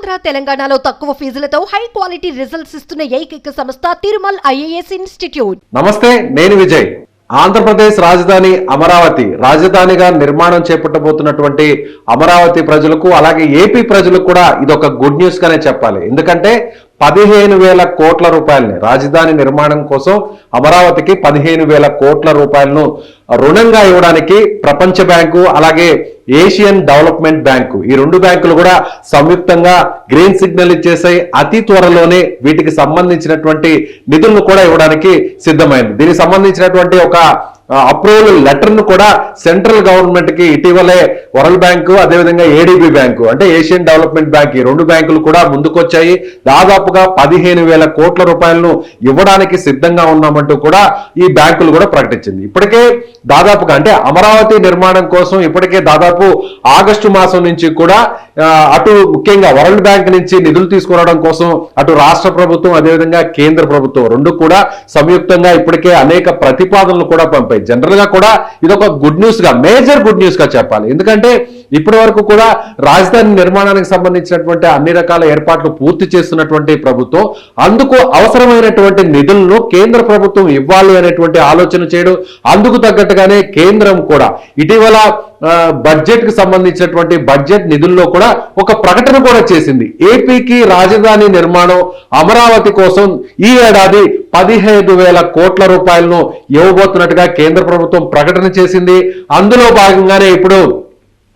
ఆంధ్ర తెలంగాణలో తక్కువ ఫీజులతో high quality results ఇస్తున్న ఏకైక సంస్థ తిరుమల్ ఐఏఎస్ ఇన్స్టిట్యూట్. నమస్తే, నేను విజయ్. ఆంధ్రప్రదేశ్ రాజధాని అమరావతి రాజధానిగా నిర్మాణం చేపట్టబోతున్నటువంటి అమరావతి ప్రజలకు అలాగే ఏపీ ప్రజలకు కూడా ఇదొక గుడ్ న్యూస్ గానే చెప్పాలి. ఎందుకంటే 15,000 కోట్ల రూపాయలని రాజధాని నిర్మాణం కోసం అమరావతికి 15,000 కోట్ల రూపాయలను రుణంగా ఇవ్వడానికి ప్రపంచ బ్యాంకు అలాగే ఏషియన్ డెవలప్మెంట్ బ్యాంకు ఈ రెండు బ్యాంకులు కూడా సంయుక్తంగా గ్రీన్ సిగ్నల్ ఇచ్చేసాయి. అతి త్వరలోనే వీటికి సంబంధించినటువంటి నిధులను కూడా ఇవ్వడానికి సిద్ధమైంది. దీనికి సంబంధించినటువంటి ఒక అప్రూవల్ లెటర్ ను కూడా సెంట్రల్ గవర్నమెంట్ కి ఇటీవలే వరల్డ్ బ్యాంకు అదేవిధంగా ఏడీబీ బ్యాంకు అంటే ఏషియన్ డెవలప్మెంట్ బ్యాంక్ ఈ రెండు బ్యాంకులు కూడా ముందుకొచ్చాయి. దాదాపుగా 15,000 కోట్ల రూపాయలను ఇవ్వడానికి సిద్ధంగా ఉన్నామంటూ కూడా ఈ బ్యాంకులు కూడా ప్రకటించింది. ఇప్పటికే దాదాపుగా అంటే అమరావతి నిర్మాణం కోసం ఇప్పటికే దాదాపు ఆగస్టు మాసం నుంచి కూడా అటు ముఖ్యంగా వరల్డ్ బ్యాంక్ నుంచి నిధులు తీసుకురావడం కోసం అటు రాష్ట్ర ప్రభుత్వం అదేవిధంగా కేంద్ర ప్రభుత్వం రెండు కూడా సంయుక్తంగా ఇప్పటికే అనేక ప్రతిపాదనలు కూడా పంపాయి. జనరల్ గా కూడా ఇదొక గుడ్ న్యూస్ గా మేజర్ గుడ్ న్యూస్ గా చెప్పాలి. ఎందుకంటే ఇప్పటి వరకు కూడా రాజధాని నిర్మాణానికి సంబంధించినటువంటి అన్ని రకాల ఏర్పాట్లు పూర్తి చేస్తున్నటువంటి ప్రభుత్వం అందుకు అవసరమైనటువంటి నిధులను కేంద్ర ప్రభుత్వం ఇవ్వాలి అనేటువంటి ఆలోచన చేయడం, అందుకు తగ్గట్టుగానే కేంద్రం కూడా ఇటీవల బడ్జెట్ కి సంబంధించినటువంటి బడ్జెట్ నిధుల్లో కూడా ఒక ప్రకటన కూడా చేసింది. ఏపీకి రాజధాని నిర్మాణం అమరావతి కోసం ఈ ఏడాది 15,000 కోట్ల రూపాయలను ఇవ్వబోతున్నట్టుగా కేంద్ర ప్రభుత్వం ప్రకటన చేసింది. అందులో భాగంగానే ఇప్పుడు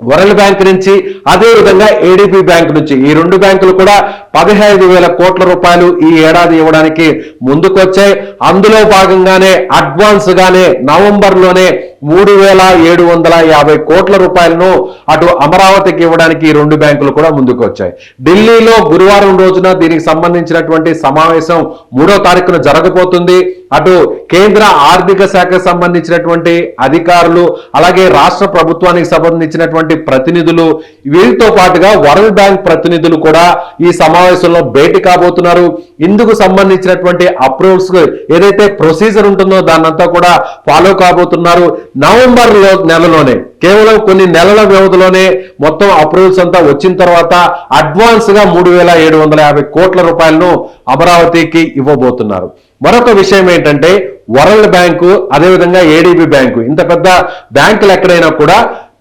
వరల్డ్ బ్యాంక్ నుంచి అదేవిధంగా ఏడీబీ బ్యాంక్ నుంచి ఈ రెండు బ్యాంకులు కూడా 15,000 కోట్ల రూపాయలు ఈ ఏడాది ఇవ్వడానికి ముందుకొచ్చాయి. అందులో భాగంగానే అడ్వాన్స్ గానే నవంబర్లోనే 3,750 కోట్ల రూపాయలను అటు అమరావతికి ఇవ్వడానికి ఈ రెండు బ్యాంకులు కూడా ముందుకు వచ్చాయి. ఢిల్లీలో గురువారం రోజున దీనికి సంబంధించినటువంటి సమావేశం 3వ తారీఖున జరగబోతుంది. అటు కేంద్ర ఆర్థిక శాఖకు సంబంధించినటువంటి అధికారులు అలాగే రాష్ట్ర ప్రభుత్వానికి సంబంధించినటువంటి ప్రతినిధులు వీరితో పాటుగా వరల్డ్ బ్యాంక్ ప్రతినిధులు కూడా ఈ సమావేశంలో భేటీ కాబోతున్నారు. ఇందుకు సంబంధించినటువంటి అప్రూవల్స్ ఏదైతే ప్రొసీజర్ ఉంటుందో దాన్నంతా కూడా ఫాలో కాబోతున్నారు. నవంబర్ నెలలోనే కేవలం కొన్ని నెలల వ్యవధిలోనే మొత్తం అప్రూవల్స్ అంతా వచ్చిన తర్వాత అడ్వాన్స్ గా 3,750 కోట్ల రూపాయలను అమరావతికి ఇవ్వబోతున్నారు. మరొక విషయం ఏంటంటే వరల్డ్ బ్యాంకు అదేవిధంగా ఏడీబీ బ్యాంకు ఇంత పెద్ద బ్యాంకులు ఎక్కడైనా కూడా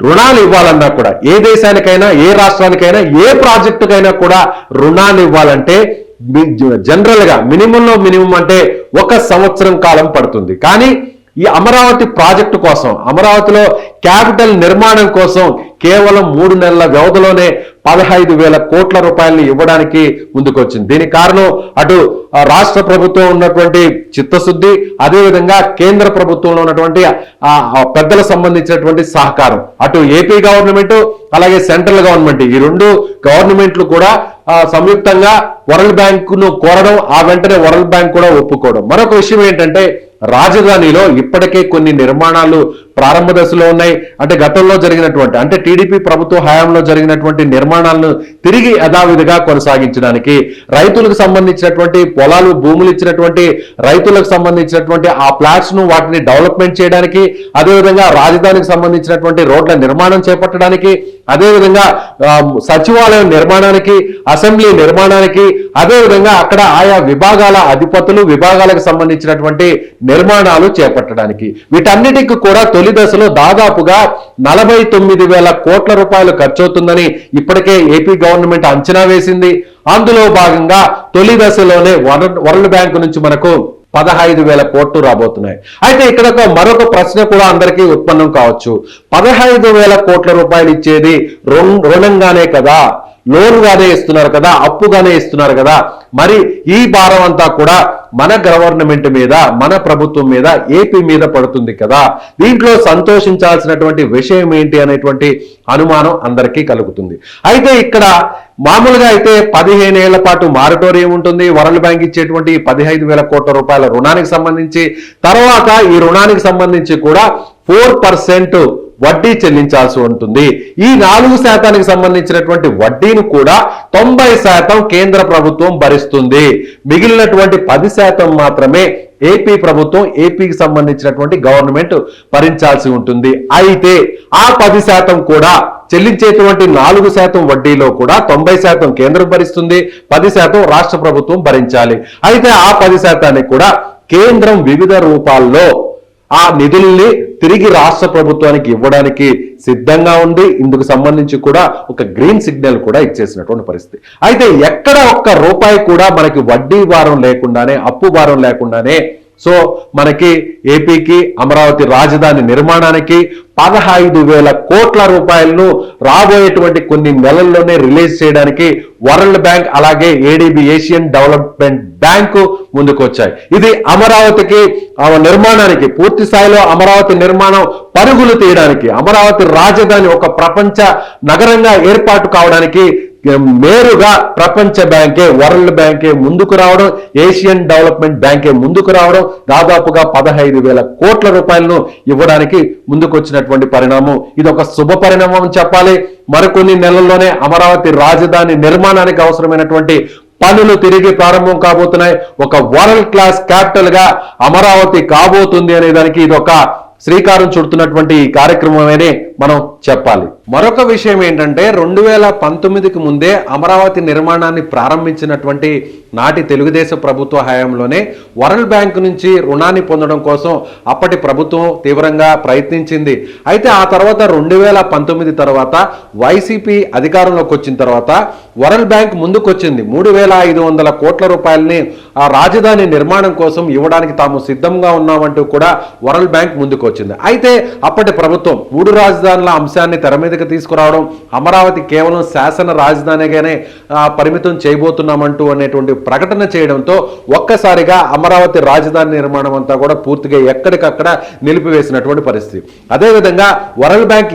రుణాలు ఇవ్వాలన్నా కూడా ఏ దేశానికైనా ఏ రాష్ట్రానికైనా ఏ ప్రాజెక్టుకైనా కూడా రుణాలు ఇవ్వాలంటే జనరల్ గా మినిమంలో మినిమం అంటే 1 సంవత్సరం కాలం పడుతుంది. కానీ ఈ అమరావతి ప్రాజెక్టు కోసం అమరావతిలో క్యాపిటల్ నిర్మాణం కోసం కేవలం 3 నెలల వ్యవధిలోనే 15,000 కోట్ల రూపాయలను ఇవ్వడానికి ముందుకొచ్చింది. దీనికి కారణం అటు రాష్ట్ర ప్రభుత్వం ఉన్నటువంటి చిత్తశుద్ధి అదేవిధంగా కేంద్ర ప్రభుత్వంలో ఉన్నటువంటి పెద్దలకు సంబంధించినటువంటి సహకారం. అటు ఏపీ గవర్నమెంట్ అలాగే సెంట్రల్ గవర్నమెంట్ ఈ రెండు గవర్నమెంట్లు కూడా సంయుక్తంగా వరల్డ్ బ్యాంకును కోరడం, ఆ వెంటనే వరల్డ్ బ్యాంక్ కూడా ఒప్పుకోవడం. మరొక విషయం ఏంటంటే రాజధానిలో ఇప్పటికే కొన్ని నిర్మాణాలు ప్రారంభ దశలో ఉన్నాయి. అంటే గతంలో జరిగినటువంటి అంటే టీడీపీ ప్రభుత్వ హయాంలో జరిగినటువంటి నిర్మాణాలను తిరిగి యథావిధిగా కొనసాగించడానికి రైతులకు సంబంధించినటువంటి పొలాలు భూములు ఇచ్చినటువంటి రైతులకు సంబంధించినటువంటి ఆ ప్లాట్స్ ను వాటిని డెవలప్మెంట్ చేయడానికి అదేవిధంగా రాజధానికి సంబంధించినటువంటి రోడ్ల నిర్మాణం చేపట్టడానికి అదేవిధంగా సచివాలయం నిర్మాణానికి అసెంబ్లీ నిర్మాణానికి అదేవిధంగా అక్కడ ఆయా విభాగాల అధిపతులు విభాగాలకు సంబంధించినటువంటి నిర్మాణాలు చేపట్టడానికి వీటన్నిటికి కూడా తొలి దశలో దాదాపుగా 49,000 కోట్ల రూపాయలు ఖర్చవుతుందని ఇప్పటికే ఏపీ గవర్నమెంట్ అంచనా వేసింది. అందులో భాగంగా తొలి దశలోనే వరల్డ్ బ్యాంక్ నుంచి మనకు 15,000 కోట్లు రాబోతున్నాయి. అయితే ఇక్కడ మరొక ప్రశ్న కూడా అందరికీ ఉత్పన్నం కావచ్చు. 15,000 కోట్ల రూపాయలు ఇచ్చేది రుణంగానే కదా, లోన్గానే ఇస్తున్నారు కదా, అప్పుగానే ఇస్తున్నారు కదా, మరి ఈ భారం అంతా కూడా మన గవర్నమెంట్ మీద మన ప్రభుత్వం మీద ఏపీ మీద పడుతుంది కదా, దీంట్లో సంతోషించాల్సినటువంటి విషయం ఏంటి అనేటువంటి అనుమానం అందరికీ కలుగుతుంది. అయితే ఇక్కడ మామూలుగా అయితే 15 ఏళ్ల పాటు మారటోరియం ఉంటుంది. వరల్డ్ బ్యాంక్ ఇచ్చేటువంటి 15,000 కోట్ల రూపాయల రుణానికి సంబంధించి తర్వాత ఈ రుణానికి సంబంధించి కూడా 4% వడ్డీ చెల్లించాల్సి ఉంటుంది. ఈ 4% సంబంధించినటువంటి వడ్డీని కూడా 90% కేంద్ర ప్రభుత్వం భరిస్తుంది. మిగిలినటువంటి 10% మాత్రమే ఏపీ ప్రభుత్వం, ఏపీకి సంబంధించినటువంటి గవర్నమెంట్ భరించాల్సి ఉంటుంది. అయితే ఆ 10% కూడా చెల్లించేటువంటి 4% వడ్డీలో కూడా 90% కేంద్రం భరిస్తుంది, 10% రాష్ట్ర ప్రభుత్వం భరించాలి. అయితే ఆ 10% కూడా కేంద్రం వివిధ రూపాల్లో ఆ నిధుల్ని తిరిగి రాష్ట్ర ప్రభుత్వానికి ఇవ్వడానికి సిద్ధంగా ఉంది. ఇందుకు సంబంధించి కూడా ఒక గ్రీన్ సిగ్నల్ కూడా ఇచ్చేసినటువంటి పరిస్థితి. అయితే ఎక్కడ ఒక్క రూపాయి కూడా మనకి వడ్డీ భారం లేకుండానే, అప్పు భారం లేకుండానే సో మనకి ఏపీకి అమరావతి రాజధాని నిర్మాణానికి 15,000 కోట్ల రూపాయలను రాబోయేటువంటి కొన్ని నెలల్లోనే రిలీజ్ చేయడానికి వరల్డ్ బ్యాంక్ అలాగే ఏడీబీ ఏషియన్ డెవలప్మెంట్ బ్యాంకు ముందుకు వచ్చాయి. ఇది అమరావతికి నిర్మాణానికి పూర్తి స్థాయిలో అమరావతి నిర్మాణం పరుగులు తీయడానికి, అమరావతి రాజధాని ఒక ప్రపంచ నగరంగా ఏర్పాటు కావడానికి నేరుగా ప్రపంచ బ్యాంకే, వరల్డ్ బ్యాంకే ముందుకు రావడం, ఏషియన్ డెవలప్మెంట్ బ్యాంకే ముందుకు రావడం, దాదాపుగా 15,000 కోట్ల రూపాయలను ఇవ్వడానికి ముందుకు వచ్చినటువంటి పరిణామం. ఇది ఒక శుభ పరిణామం చెప్పాలి. మరికొన్ని నెలల్లోనే అమరావతి రాజధాని నిర్మాణానికి అవసరమైనటువంటి పనులు తిరిగి ప్రారంభం కాబోతున్నాయి. ఒక వరల్డ్ క్లాస్ క్యాపిటల్ గా అమరావతి కాబోతుంది అనే దానికి ఇది ఒక శ్రీకారం చుడుతున్నటువంటి ఈ కార్యక్రమమని మనం చెప్పాలి. మరొక విషయం ఏంటంటే 2019కి ముందే అమరావతి నిర్మాణాన్ని ప్రారంభించినటువంటి నాటి తెలుగుదేశం ప్రభుత్వ హయాంలోనే వరల్డ్ బ్యాంక్ నుంచి రుణాన్ని పొందడం కోసం అప్పటి ప్రభుత్వం తీవ్రంగా ప్రయత్నించింది. అయితే ఆ తర్వాత 2019 తర్వాత వైసీపీ అధికారంలోకి వచ్చిన తర్వాత వరల్డ్ బ్యాంక్ ముందుకొచ్చింది. 3,500 కోట్ల రూపాయలని ఆ రాజధాని నిర్మాణం కోసం ఇవ్వడానికి తాము సిద్ధంగా ఉన్నామంటూ కూడా వరల్డ్ బ్యాంక్ ముందుకు వచ్చింది. అయితే అప్పటి ప్రభుత్వం 3 రాజధానుల అంశాన్ని తెర మీదకి తీసుకురావడం, అమరావతి కేవలం శాసన రాజధానిగానే పరిమితం చేయబోతున్నామంటూ అనేటువంటి ప్రకటన చేయడంతో ఒక్కసారిగా అమరావతి రాజధాని నిర్మాణం అంతా కూడా పూర్తిగా ఎక్కడికక్కడ నిలిపివేసినటువంటి పరిస్థితి. అదేవిధంగా వరల్డ్ బ్యాంక్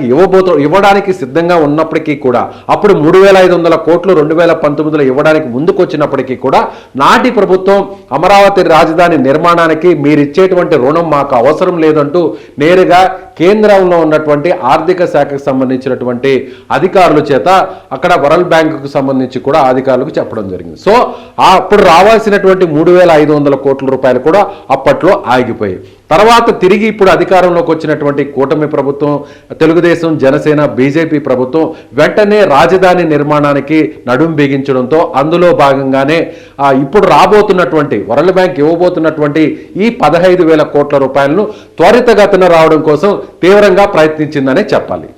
ఇవ్వడానికి సిద్ధంగా ఉన్నప్పటికీ కూడా అప్పుడు 3,500 కోట్లు 2019లో ఇవ్వడానికి ముందుకు వచ్చినప్పటికీ కూడా నాటి ప్రభుత్వం అమరావతి రాజధాని నిర్మాణానికి మీరిచ్చేటువంటి రుణం మాకు అవసరం లేదంటూ నేరుగా కేంద్రంలో ఉన్నటువంటి ఆర్థిక శాఖకు సంబంధించినటువంటి అధికారుల చేత అక్కడ వరల్డ్ బ్యాంకుకు సంబంధించి కూడా అధికారులకు చెప్పడం జరిగింది. సో అప్పుడు రావాల్సినటువంటి 3,500 కోట్ల రూపాయలు కూడా అప్పట్లో ఆగిపోయాయి. తర్వాత తిరిగి ఇప్పుడు అధికారంలోకి వచ్చినటువంటి కూటమి ప్రభుత్వం, తెలుగుదేశం, జనసేన, బీజేపీ ప్రభుత్వం వెంటనే రాజధాని నిర్మాణానికి నడుం బిగించడంతో అందులో భాగంగానే ఇప్పుడు రాబోతున్నటువంటి వరల్డ్ బ్యాంక్ ఇవ్వబోతున్నటువంటి ఈ 15,000 కోట్ల రూపాయలను త్వరితగతిన రావడం కోసం తీవ్రంగా ప్రయత్నించిందనే చెప్పాలి.